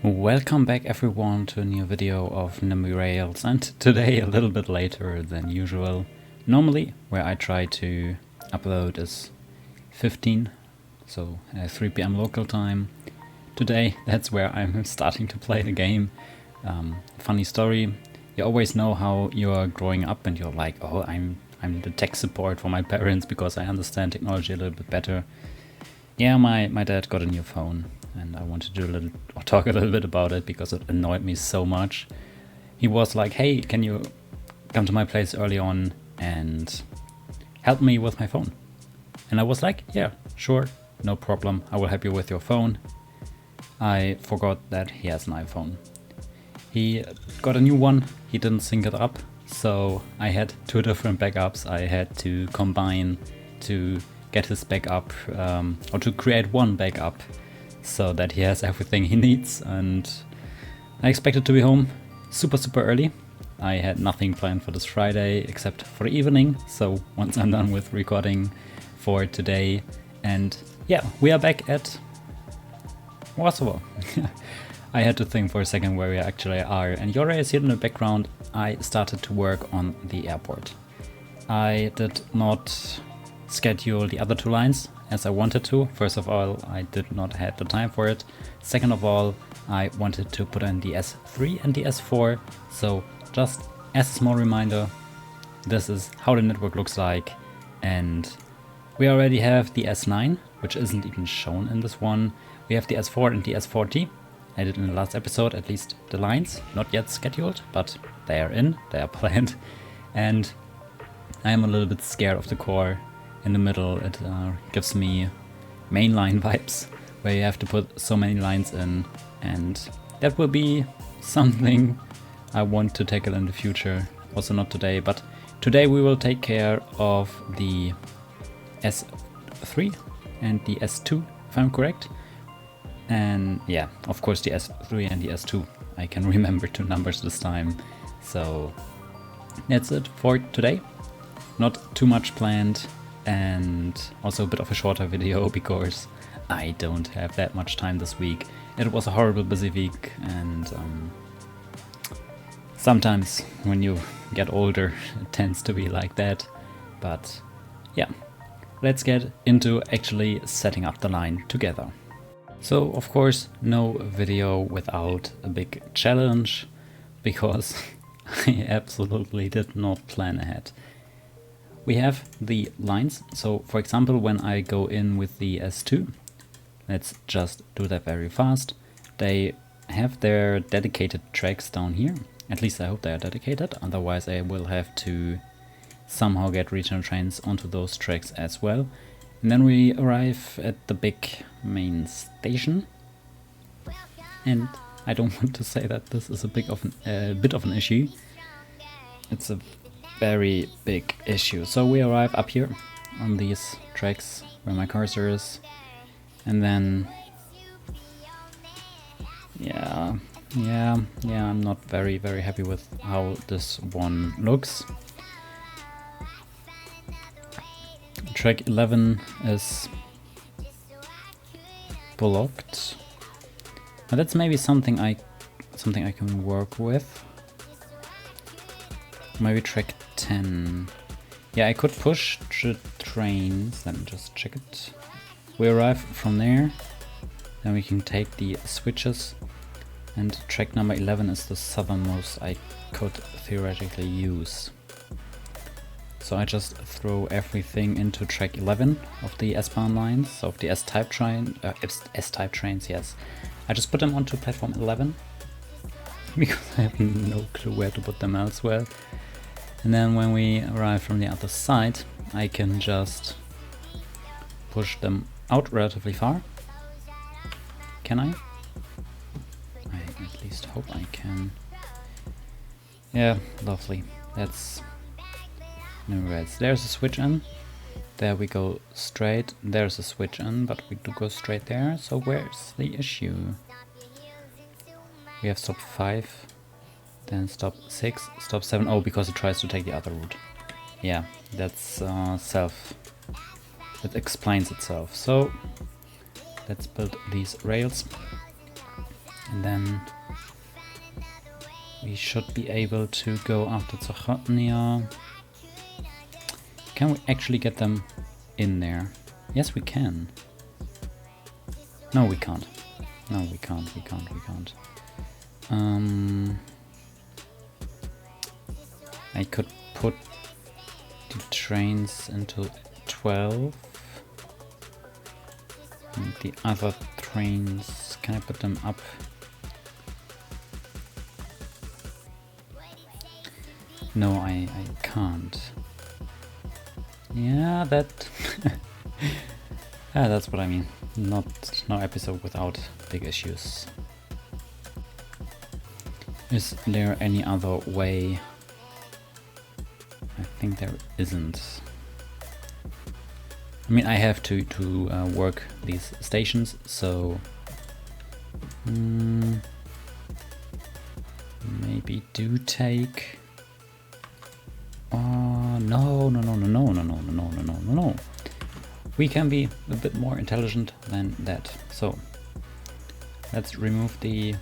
Welcome back everyone to a new video of Nimby Rails, and today a little bit later than usual. Normally where I try to upload is 15, so 3 PM local time. Today that's where I'm starting to play the game. Funny story, you always know how you're growing up and you're like, oh, I'm the tech support for my parents because I understand technology a little bit better. Yeah, my dad got a new phone and I wanted to talk a little bit about it because it annoyed me so much. He was like, hey, can you come to my place early on and help me with my phone? And I was like, yeah, sure, no problem, I will help you with your phone. I forgot that he has an iPhone. He got a new one, he didn't sync it up, so I had 2 different backups I had to combine to get his backup, or to create one backup so that he has everything he needs. And I expected to be home super early. I had nothing planned for this Friday except for the evening, so once I'm done with recording for today, and yeah, we are back at Warszawa. I had to think for a second where we actually are, and you already see it in the background. I started to work on the airport. I did not schedule the other 2 lines as I wanted to. First of all, I did not have the time for it. Second of all, I wanted to put in the S3 and the S4. So just as a small reminder, this is how the network looks like. And we already have the S9, which isn't even shown in this one. We have the S4 and the S40. I did in the last episode, at least the lines, not yet scheduled, but they are in, they are planned. And I am a little bit scared of the core in the middle. It gives me mainline vibes, where you have to put so many lines in, and that will be something I want to tackle in the future. Also not today, but today we will take care of the S3 and the S2, if I'm correct. And yeah, of course the S3 and the S2. I can remember 2 numbers this time. So that's it for today. Not too much planned, and also a bit of a shorter video because I don't have that much time this week. It was a horrible busy week, and sometimes when you get older it tends to be like that. But yeah, let's get into actually setting up the line together. So of course no video without a big challenge, because I absolutely did not plan ahead. We have the lines, so for example when I go in with the S2, let's just do that very fast. They have their dedicated tracks down here, at least I hope they are dedicated, otherwise I will have to somehow get regional trains onto those tracks as well. And then we arrive at the big main station, and I don't want to say that this is a bit of an issue. It's a very big issue. So we arrive up here on these tracks where my cursor is, and then yeah, I'm not very happy with how this one looks. Track 11 is blocked, but that's maybe something I can work with. Maybe track 10. Yeah, I could push the trains. Let me just check it. We arrive from there, then we can take the switches, and track number 11 is the southernmost I could theoretically use. So I just throw everything into track 11 of the S-Bahn lines, of the S-type trains, yes. I just put them onto platform 11, because I have no clue where to put them elsewhere. And then when we arrive from the other side, I can just push them out relatively far. Can I? I at least hope I can. Yeah, lovely. That's Nimby Rails. There's a switch in. There we go straight. There's a switch in, but we do go straight there. So where's the issue? We have stop 5. Then stop 6, stop 7. Oh, because it tries to take the other route. Yeah, that's it explains itself. So let's build these rails. And then we should be able to go after Zachodnia. Can we actually get them in there? Yes, we can. No, we can't. No, we can't. I could put the trains into 12. And the other trains, can I put them up? No, I can't. Yeah, that... that's what I mean. No episode without big issues. Is there any other way? I think there isn't. I mean, I have to work these stations, so maybe do take. No. We can be a bit more intelligent than that. So let's remove the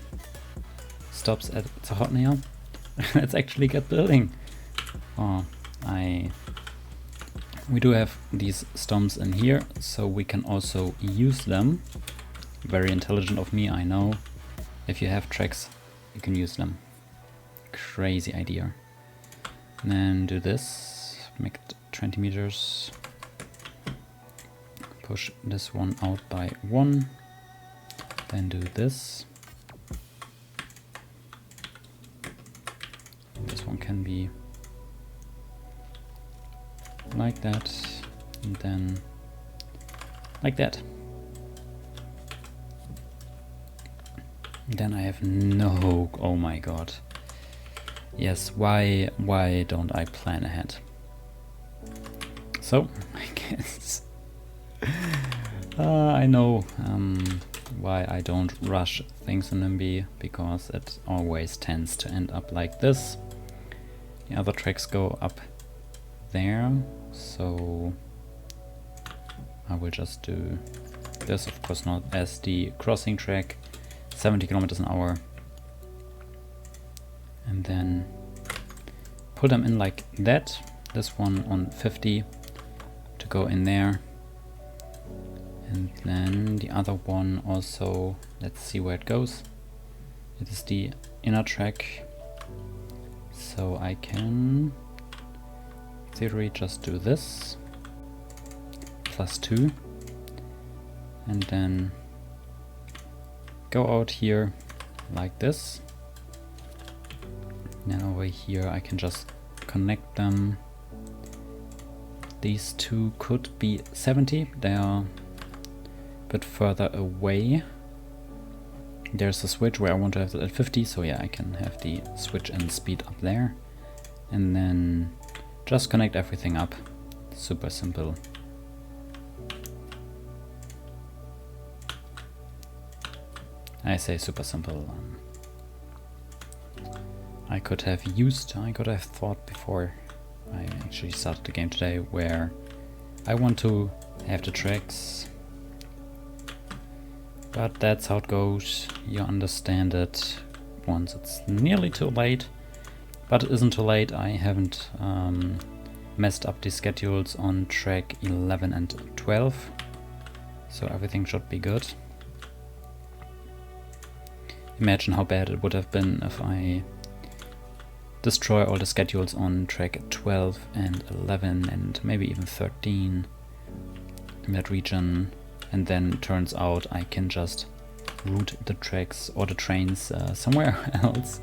stops at Zachodnia. Let's actually get building. We do have these stumps in here, so we can also use them. Very intelligent of me, I know. If you have tracks, you can use them. Crazy idea. And then do this, make it 20 meters. Push this one out by 1. Then do this. This one can be like that, and then like that. Then I have no... oh my god. Yes, why don't I plan ahead? So, I guess I know why I don't rush things in Nimby, because it always tends to end up like this. The other tracks go up there, so I will just do this, of course not as the crossing track, 70 kilometers an hour, and then pull them in like that. This one on 50 to go in there, and then the other one also, let's see where it goes. It is the inner track, so I can theory just do this +2 and then go out here like this. Now over here I can just connect them. These two could be 70, they are a bit further away. There's a switch where I want to have it at 50, so yeah, I can have the switch and speed up there, and then just connect everything up. Super simple. I say super simple. I could have thought before I actually started the game today, where I want to have the tracks. But that's how it goes. You understand it once it's nearly too late. But it isn't too late. I haven't messed up the schedules on track 11 and 12. So everything should be good. Imagine how bad it would have been if I destroy all the schedules on track 12 and 11 and maybe even 13 in that region, and then turns out I can just route the tracks or the trains somewhere else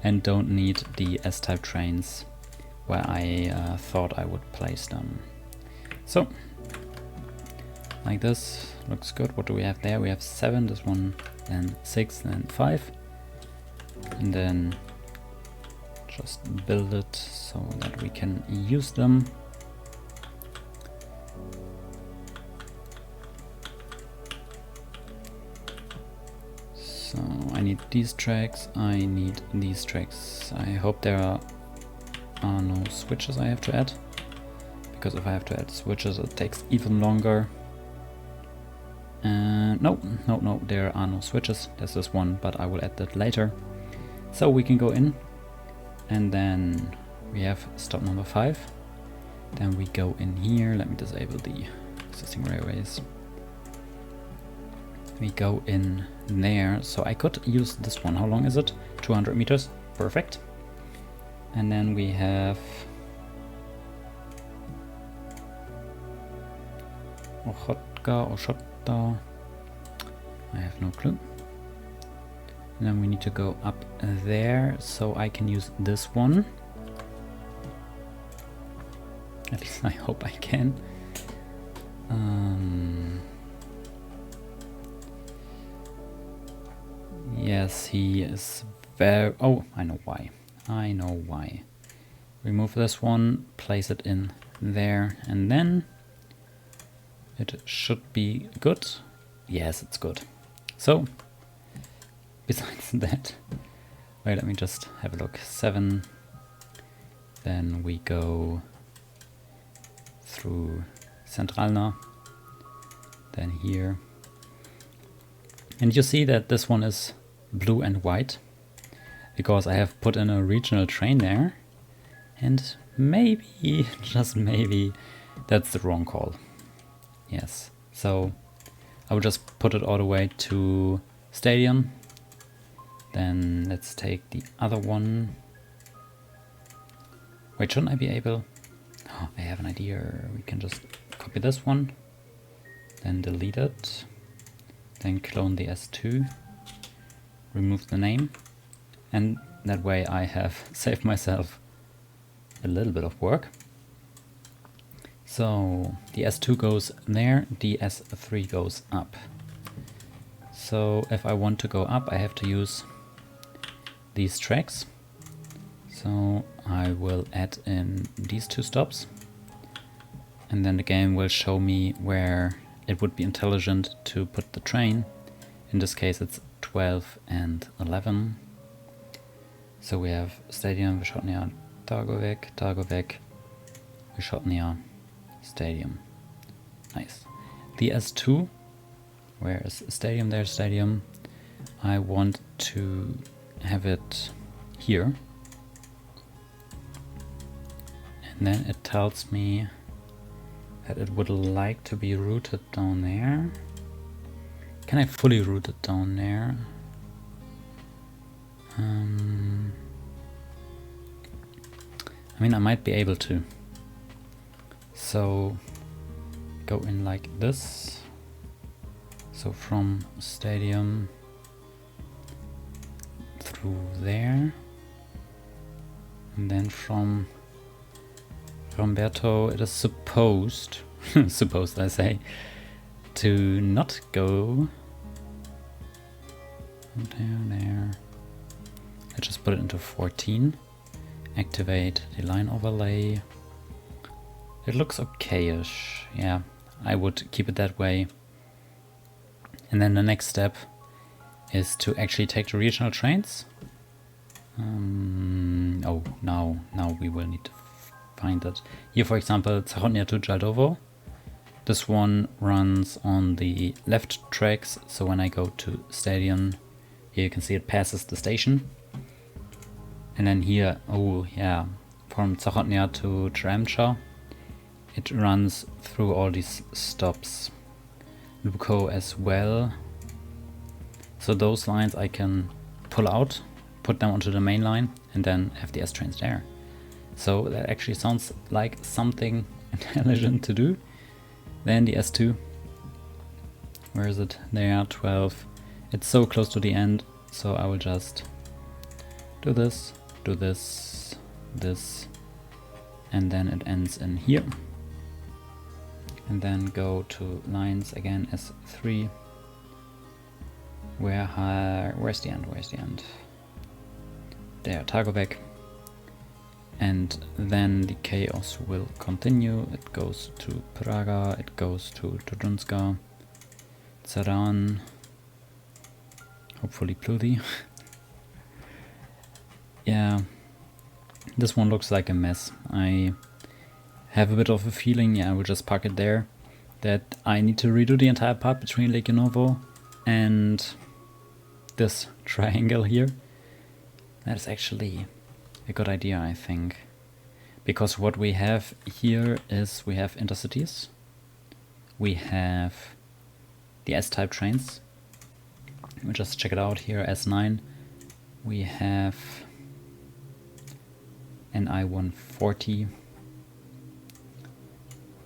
and don't need the S-type trains where I thought I would place them. So, like this, looks good. What do we have there? We have 7, this one, then 6, then 5, and then just build it so that we can use them. So I need these tracks, I need these tracks. I hope there are no switches I have to add, because if I have to add switches it takes even longer. No, there are no switches. There's this one, but I will add that later. So we can go in, and then we have stop number 5. Then we go in here. Let me disable the existing railways. We go in there, so I could use this one. How long is it? 200 meters. Perfect. And then we have Ochotka. I have no clue. And then we need to go up there, so I can use this one. At least I hope I can. Yes, he is very... Oh, I know why. I know why. Remove this one, place it in there, and then it should be good. Yes, it's good. So, besides that, wait, let me just have a look. 7. Then we go through Centralna, then here. And you see that this one is blue and white because I have put in a regional train there, and maybe, just maybe, that's the wrong call. Yes, so I will just put it all the way to Stadium. Then let's take the other one. Wait, shouldn't I be able? Oh, I have an idea. We can just copy this one, then delete it, then clone the S2, remove the name, and that way I have saved myself a little bit of work. So the S2 goes there, the S3 goes up. So if I want to go up, I have to use these tracks. So I will add in these 2 stops, and then the game will show me where it would be intelligent to put the train. In this case it's 12 and 11. So we have Stadium, Wyszotnia, Targowiec, Wyszotnia, Stadium. Nice. The S2, where is Stadium? There's Stadium. I want to have it here. And then it tells me that it would like to be routed down there. Can I fully route it down there? I mean, I might be able to. So go in like this. So from Stadium through there, and then from Berto it is supposed, supposed I say, to not go there. Let's just put it into 14. Activate the line overlay. It looks okay-ish. Yeah, I would keep it that way. And then the next step is to actually take the regional trains. Oh, now we will need to find it. Here, for example, Zachodnia to Jaldovo. This one runs on the left tracks, so when I go to Stadium, here you can see it passes the station. And then here, oh yeah, from Zachodnia to Tremcha, it runs through all these stops. Luko as well. So those lines I can pull out, put them onto the main line, and then have the S trains there. So that actually sounds like something intelligent to do. Then the S2. Where is it? There, 12. It's so close to the end, so I will just do this, this, and then it ends in here. And then go to lines again, S3. Where's the end? Where's the end? There, Targowiec. And then the chaos will continue. It goes to Praga, it goes to Tudunska, Zaran, hopefully Pludy. Yeah, this one looks like a mess. I have a bit of a feeling, yeah, I will just park it there. that I need to redo the entire part between Legionovo and this triangle here. That is actually a good idea, I think. Because what we have here is we have intercities, we have the S-type trains. Let me just check it out here, S9. We have an I-140.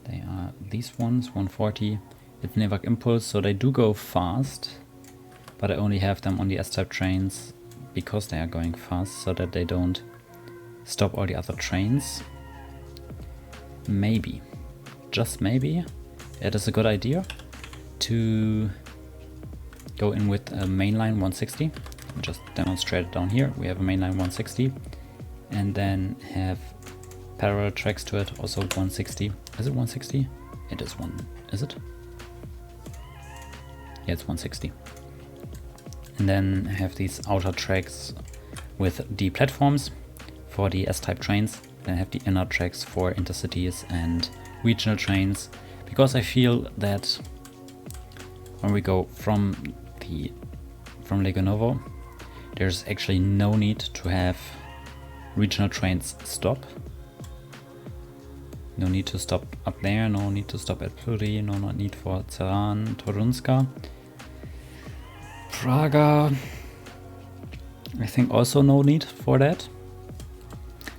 They are these ones, 140. It's Nevak Impulse, so they do go fast, but I only have them on the S-type trains because they are going fast, so that they don't stop all the other trains. Maybe, just maybe, it is a good idea to go in with a mainline 160. Just demonstrate it down here. We have a mainline 160 and then have parallel tracks to it, also 160. Is it 160? It is one, is it? Yeah, it's 160. And then have these outer tracks with the platforms for the S-type trains. Then have the inner tracks for intercities and regional trains, because I feel that when we go from Legionovo, there's actually no need to have regional trains stop. No need to stop up there, no need to stop at Pluri, no need for Ceran, Torunska. Praga, I think also no need for that.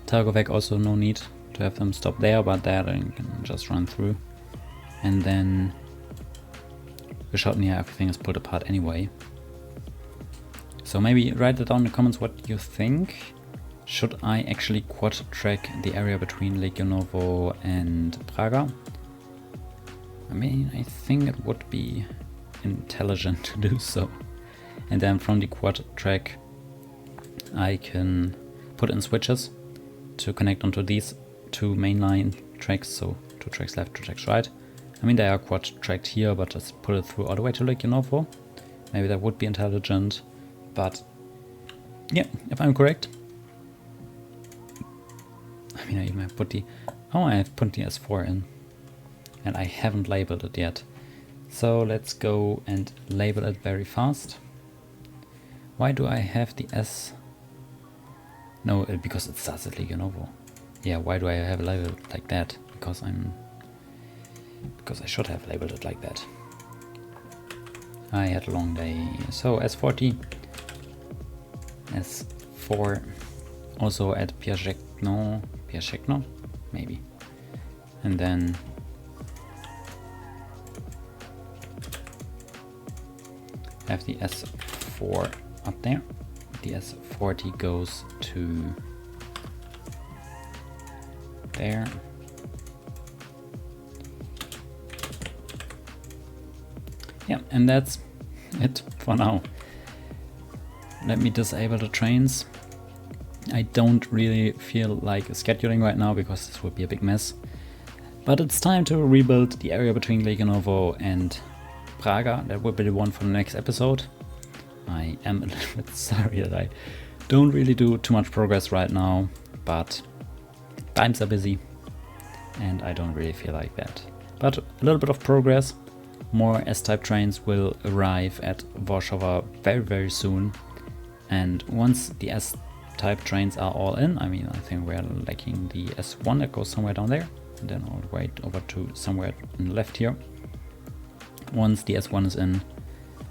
Targovec also no need to have them stop there, but there you can just run through. And then Wyszotnia, everything is pulled apart anyway. So maybe write it down in the comments what you think. Should I actually quad track the area between Legionovo and Praga? I mean, I think it would be intelligent to do so. And then from the quad track I can put in switches to connect onto these two mainline tracks, so 2 tracks left, 2 tracks right. I mean, they are quad tracked here, but just put it through all the way to Legionovo. Maybe that would be intelligent, but yeah, if I'm correct. I mean, I even have put the, oh, I have put the S4 in, and I haven't labeled it yet. So let's go and label it very fast. Why do I have the S? No, because it starts at Legionovo. Yeah, why do I have it labeled like that? Because I should have labeled it like that. I had a long day. So S40, S4, also at Piagetno, maybe. And then have the S4 up there. The S40 goes to there. Yeah, and that's it for now. Let me disable the trains. I don't really feel like scheduling right now because this would be a big mess. But it's time to rebuild the area between Legionovo and Praga. That will be the one for the next episode. I am a little bit sorry that I don't really do too much progress right now, but times are busy and I don't really feel like that. But a little bit of progress. More S-type trains will arrive at Warszawa very, very soon. And once the S-type trains are all in, I mean, I think we're lacking the S1 that goes somewhere down there, and then all the way over to somewhere on the left here. Once the S1 is in,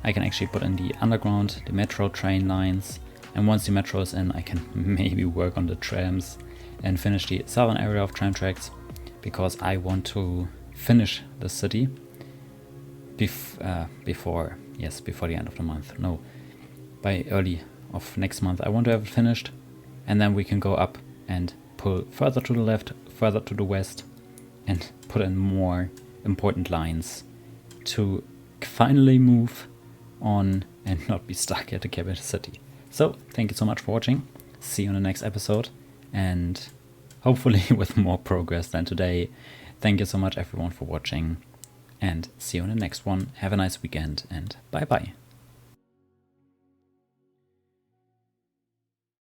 I can actually put in the underground, the metro train lines, and once the metro is in, I can maybe work on the trams and finish the southern area of tram tracks, because I want to finish the city before the end of the month. No, by early of next month I want to have it finished, and then we can go up and pull further to the left, further to the west, and put in more important lines to finally move on and not be stuck at the capital city. So thank you so much for watching. See you in the next episode, and hopefully with more progress than today. Thank you so much everyone for watching, and see you in the next one. Have a nice weekend, and bye bye.